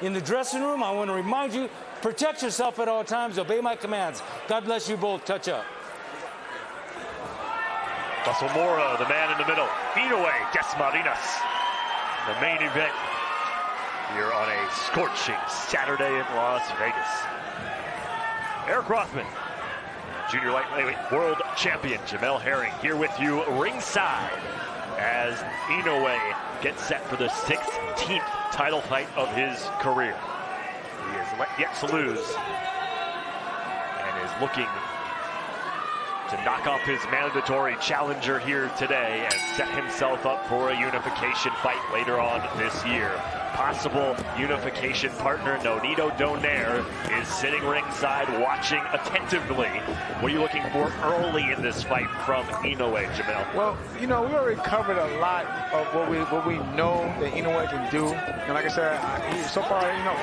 In the dressing room, I want to remind you, protect yourself at all times, obey my commands. God bless you both. Touch up. Mora, the man in the middle. Inoue, Dasmarinas. The main event here on a scorching Saturday in Las Vegas. Eric Rothman, junior lightweight world champion Jamel Herring, here with you ringside as Inoue gets set for the 16th title fight of his career. He has yet to lose and is looking to knock off his mandatory challenger here today and set himself up for a unification fight later on this year. Possible unification partner Nonito Donaire is sitting ringside watching attentively. What are you looking for early in this fight from Inoue, Jamel? Well, you know, we already covered a lot of what we know that Inoue can do. And like I said, so far, you know,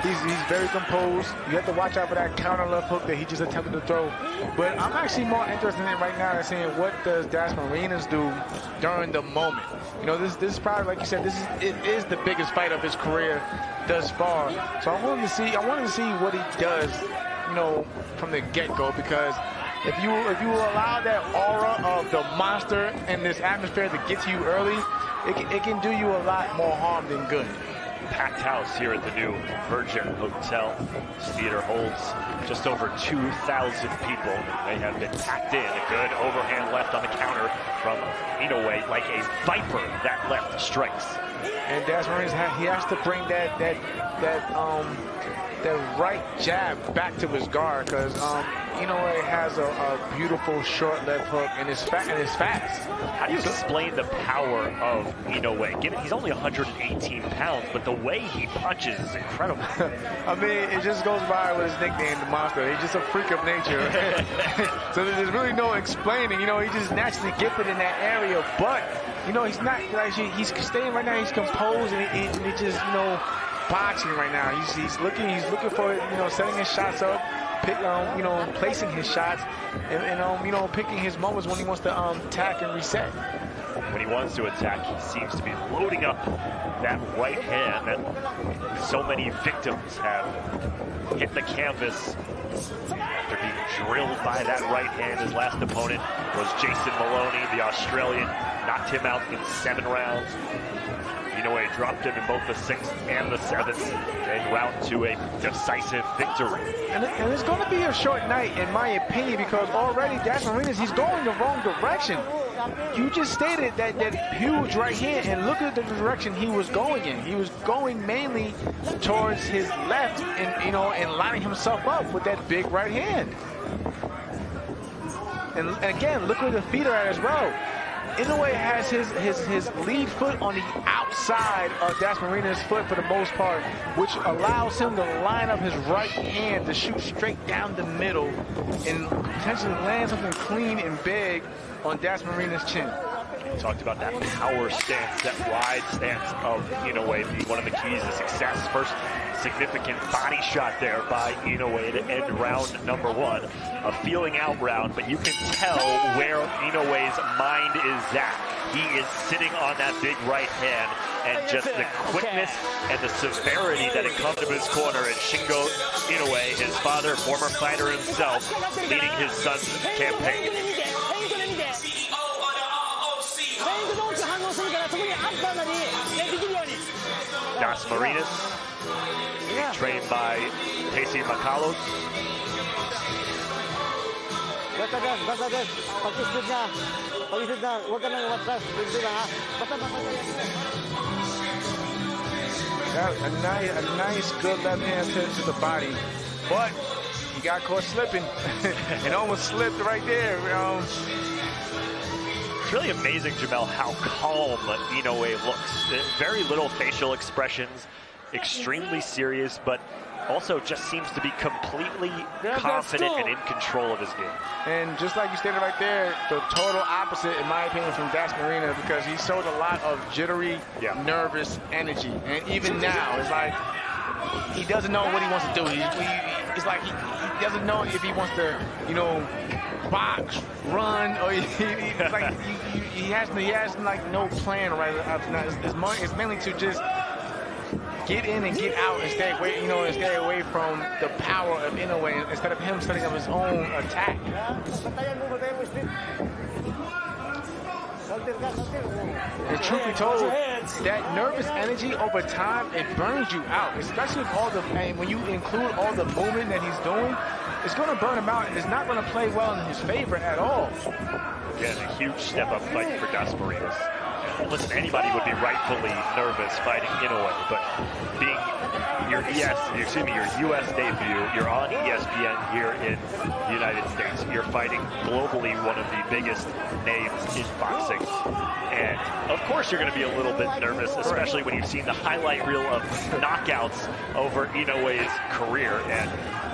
he's very composed. You have to watch out for that counter left hook that he just attempted to throw. But I'm actually more interested in right now in seeing what does Dasmarinas do during the moment. You know, this is probably, like you said, it is the biggest fight of his career thus far. So I wanted to see what he does, you know, from the get-go, because if you allow that aura of the monster in this atmosphere to get to you early, it can do you a lot more harm than good. Packed house here at the new Virgin Hotel. This theater holds just over 2,000 people. They have been packed in. A good overhand left on the counter from Inoue, like a viper that left strikes. And Dasmarinas, he has to bring that right jab back to his guard, because Inoue has a beautiful short left hook and it's fast. How do you explain the power of Inoue? Given he's only 118 pounds, but the way he punches is incredible. I mean, it just goes by with his nickname, the Monster. He's just a freak of nature. So there's really no explaining. You know, he's just naturally gifted in that area, but you know, he's not like he's staying right now. He's composed and he just, you know, boxing right now. He's looking for, you know, setting his shots up, you know, placing his shots, and you know, picking his moments when he wants to attack and reset. When he wants to attack, he seems to be loading up that right hand that so many victims have hit the canvas after being drilled by that right hand. His last opponent was Jason Maloney, the Australian, knocked him out in 7 rounds. Inoue dropped him in both the 6th and the 7th en route to a decisive victory. And it's going to be a short night, in my opinion, because already Dasmarinas, he's going the wrong direction. You just stated that huge right hand, and look at the direction he was going in. He was going mainly towards his left, and you know, and lining himself up with that big right hand. And again, look where the feet are at as well. Inoue has his lead foot on the outside of Dasmarinas' foot for the most part, which allows him to line up his right hand to shoot straight down the middle and potentially land something clean and big on Dasmarinas' chin. We talked about that power stance, that wide stance of Inoue being one of the keys to success. First significant body shot there by Inoue to end round number 1. A feeling out round, but you can tell where Inoue's mind is at. He is sitting on that big right hand, and just the quickness and the severity that it comes to his corner. And Shingo Inoue, his father, former fighter himself, leading his son's campaign. Dasmarinas, trained by Casey Macalos. A nice good left hand to the body, but he got caught slipping. It almost slipped right there. It's really amazing, Jamel, how calm Inoue looks. Very little facial expressions, extremely serious, but also just seems to be completely confident and in control of his game. And just like you stated right there, the total opposite, in my opinion, from Dasmarinas, because he showed a lot of jittery, nervous energy. And even now, it's like he doesn't know what he wants to do. It's like he doesn't know if he wants to, you know, box, run, or he has like no plan right now. It's mainly to just get in and get out and stay away, and stay away from the power of Inoue instead of him setting up his own attack. And truth be told, that nervous energy over time, it burns you out, especially with all the pain. When you include all the movement that he's doing, it's going to burn him out, and it's not going to play well in his favor at all. Again, a huge step-up fight for Dasmarinas. Listen, anybody would be rightfully nervous fighting Inoue, but being your U.S. debut, you're on ESPN here in the United States. You're fighting globally one of the biggest names in boxing. And of course you're going to be a little bit nervous, especially when you've seen the highlight reel of knockouts over Inoue's career. And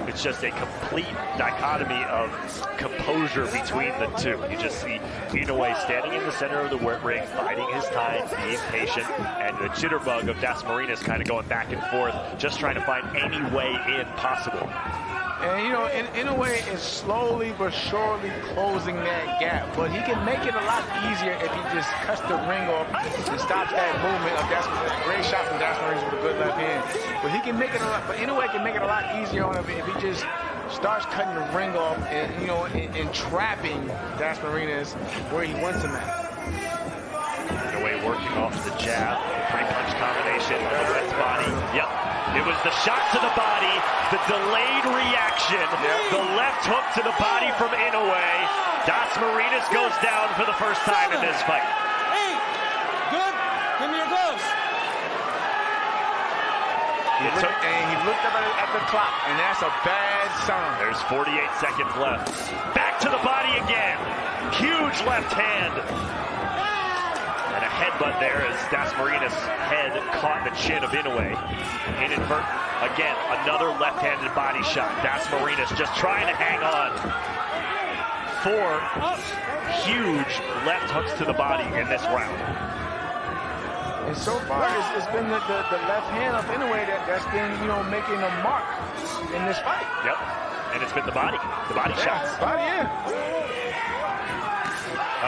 it's just a complete dichotomy of composure between the two. You just see Inoue standing in the center of the ring, biding his time, being patient, and the jitterbug of Dasmarinas kind of going back and forth, just trying to find any way in possible. And Inoue is slowly but surely closing that gap, but he can make it a lot easier if he just cuts the ring off and stops that movement of Dasmarinas. Great shot from Dasmarinas with a good left hand, but he can make it but Inoue can make it a lot easier on him if he just starts cutting the ring off and trapping Dasmarinas where he wants him at. Inoue working off the jab, pretty punch combination on the left body. Yep. It was the shot to the body, the delayed reaction, the left hook to the body from Inoue. Dasmarinas goes down for the first time in this fight. Hey, good. Give me your gloves. He looked up at the clock, and that's a bad sign. There's 48 seconds left. Back to the body again. Huge left hand. And a headbutt there as Dasmarinas' head caught the chin of Inoue. Inadvertent. Again, another left-handed body shot. Dasmarinas just trying to hang on. 4 huge left hooks to the body in this round. And so far, it's been the left hand of Inoue that's been, making a mark in this fight. Yep. And it's been the body shots. Body in.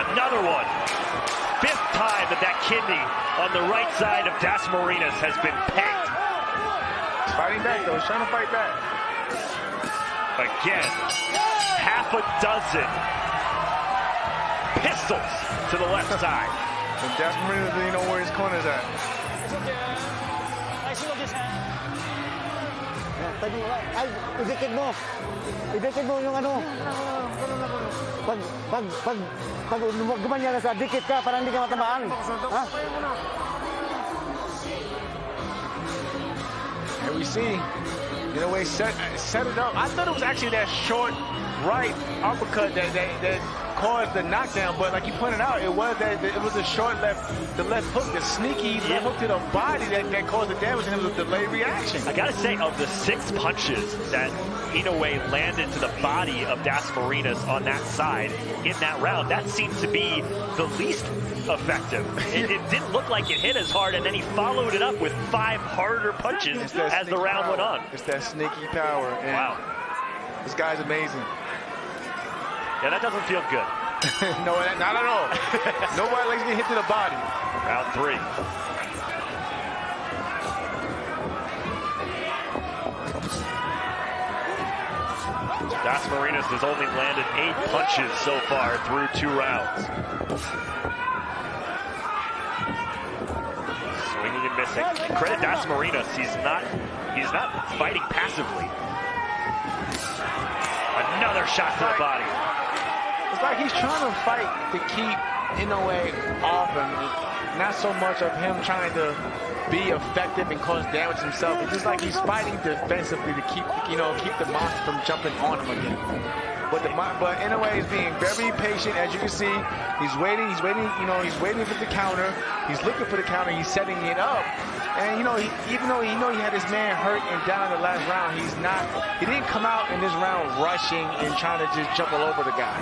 Another one. 5th time that kidney on the right side of Dasmarinas has been pegged. He's fighting back, though. He's trying to fight back. Again, half a dozen pistols to the left side. And Dasmarinas doesn't know where his corner's at. Ay, idikit mo. Idikit mo yung ano. Pag gumanyan ka sa dikit ka, parang hindi ka matamaan. Ha? And we see, Inoue set it up. I thought it was actually that short right uppercut that caused the knockdown, but like you pointed out, it was a short left hook, the sneaky left hook to the body that caused the damage, and it was a delayed reaction. I gotta say, of the 6 punches that Inoue landed to the body of Dasmarinas on that side in that round, that seemed to be the least effective. It didn't look like it hit as hard, and then he followed it up with 5 harder punches as the round went on. It's that sneaky power. And wow. This guy's amazing. Yeah, that doesn't feel good. No, not at all. Nobody likes to get hit to the body. Round 3. Dasmarinas has only landed 8 punches so far through 2 rounds. Swinging and missing. Credit Dasmarinas, he's not fighting passively. Another shot to the body. It's like he's trying to fight to keep Inoue off him. Not so much of him trying to be effective and cause damage himself. It's just like he's fighting defensively to keep the monster from jumping on him again. But Inoue is being very patient, as you can see. He's waiting, he's waiting for the counter. He's looking for the counter, he's setting it up. And even though he had his man hurt and down in the last round, he didn't come out in this round rushing and trying to just jump all over the guy.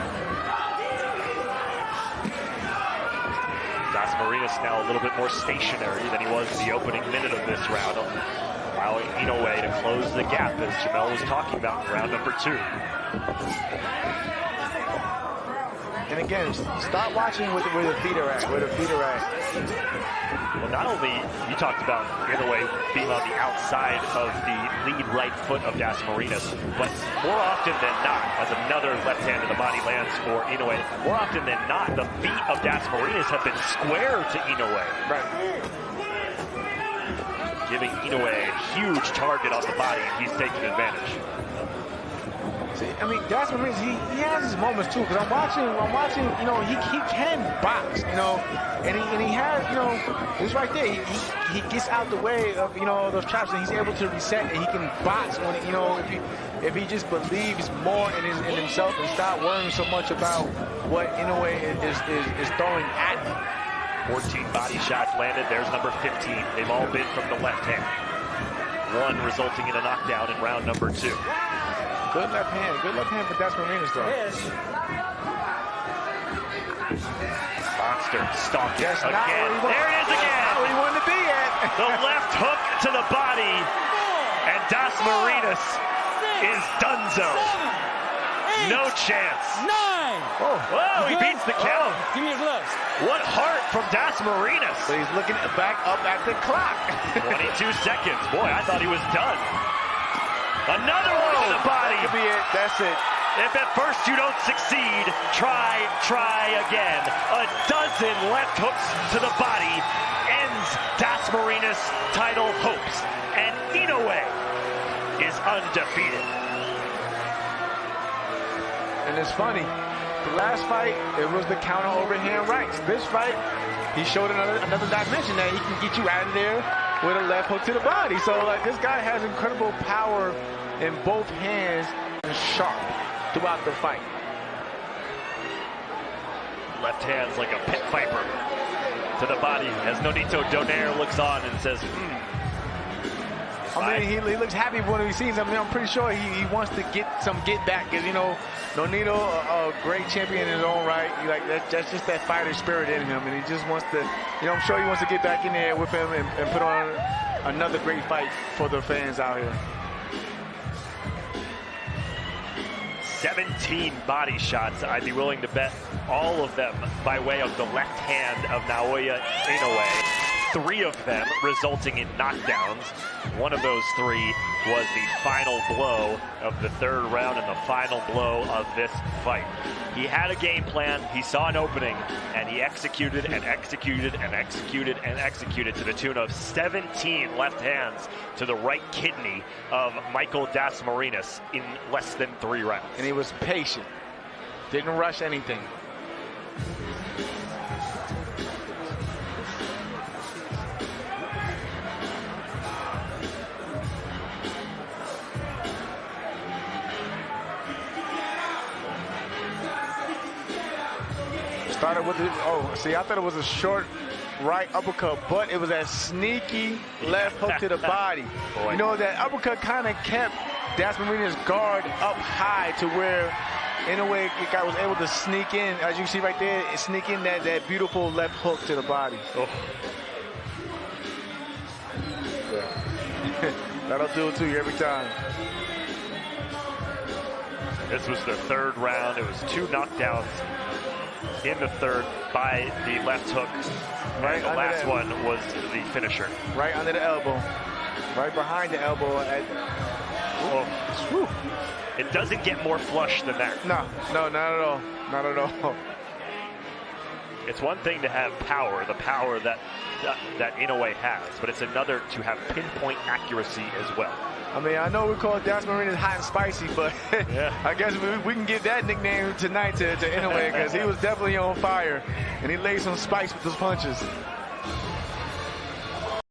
Dasmarinas now a little bit more stationary than he was in the opening minute of this round, allowing Inoue to close the gap, as Jamel was talking about in round number 2. And again, start watching where the feet are at, Well, not only you talked about Inoue being on the outside of the lead right foot of Dasmarinas, but more often than not, as another left hand to the body lands for Inoue, more often than not, the feet of Dasmarinas have been square to Inoue. Right. Giving Inoue a huge target on the body, and he's taking advantage. See, I mean, Dasmarinas, he has his moments too, because I'm watching, you know, he can box, you know, and he has, you know, it's right there. He gets out the way of, you know, those traps, and he's able to reset, and he can box when, you know, if he just believes more in himself and stop worrying so much about what Inoue is throwing at him. 14 body shots landed. There's number 15. They've all been from the left hand. One resulting in a knockdown in round number 2. Good left hand for Dasmarinas, though. Monster stalking Yes, again. There it is again. Not where he wanted to be at. The left hook to the body, and Dasmarinas is donezo. No chance. 9. Whoa, he beats the count. Give me your gloves. What heart from Dasmarinas. But he's looking back up at the clock. 22 seconds. Boy, I thought he was done. Another one to the body. That could be it. That's it. If at first you don't succeed, try again. A dozen left hooks to the body ends Dasmarinas' title hopes. And Inoue is undefeated. And it's funny. The last fight, it was the counter overhand rights. This fight, he showed another dimension that he can get you out of there with a left hook to the body. So, like, this guy has incredible power in both hands and sharp throughout the fight. Left hand's like a pit viper to the body as Nonito Donaire looks on and says, I mean, he looks happy when he sees him. I mean, I'm pretty sure he wants to get some get back. Because, you know, Nonito, a great champion in his own right. That's just that fighter spirit in him. And he just wants to, you know, I'm sure he wants to get back in there with him and put on another great fight for the fans out here. 17 body shots. I'd be willing to bet all of them by way of the left hand of Naoya Inoue. 3 of them resulting in knockdowns. One of those 3 was the final blow of the 3rd round and the final blow of this fight. He had a game plan, he saw an opening, and he executed and executed and executed and executed to the tune of 17 left hands to the right kidney of Michael Dasmarinas in less than 3 rounds. And he was patient, didn't rush anything. Started with the, I thought it was a short right uppercut, but it was that sneaky left hook to the body. Boy. You know, that uppercut kind of kept Dasmarinas' guard up high to where, in a way, guy was able to sneak in, as you see right there, sneak in that beautiful left hook to the body. Oh. Yeah. That'll do it to you every time. This was the 3rd round. It was 2 knockdowns in the 3rd by the left hook. Right, the last one was the finisher. Right under the elbow. Right behind the elbow. It doesn't get more flush than that. No, not at all. Not at all. It's one thing to have power, the power that Inoue has, but it's another to have pinpoint accuracy as well. I mean, I know we call Dasmarinas hot and spicy, but yeah. I guess we can give that nickname tonight to Inoue, because he was definitely on fire, and he laid some spice with those punches.